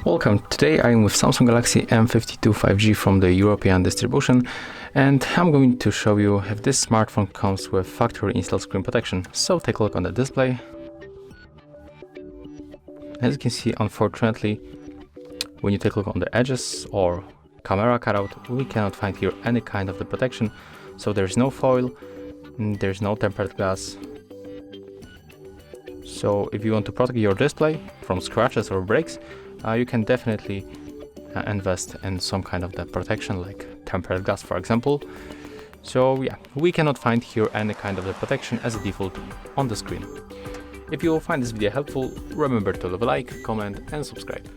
Welcome, today I'm with Samsung Galaxy M52 5G from the European distribution, and I'm going to show you if this smartphone comes with factory installed screen protection. So take a look on the display. As you can see, unfortunately, when you take a look on the edges or camera cutout, we cannot find here any kind of the protection. So there's no foil, there's no tempered glass. So if you want to protect your display from scratches or breaks, you can definitely invest in some kind of the protection like tempered glass, for example. So yeah, we cannot find here any kind of the protection as a default on the screen. If you will find this video helpful, remember to leave a like, comment and subscribe.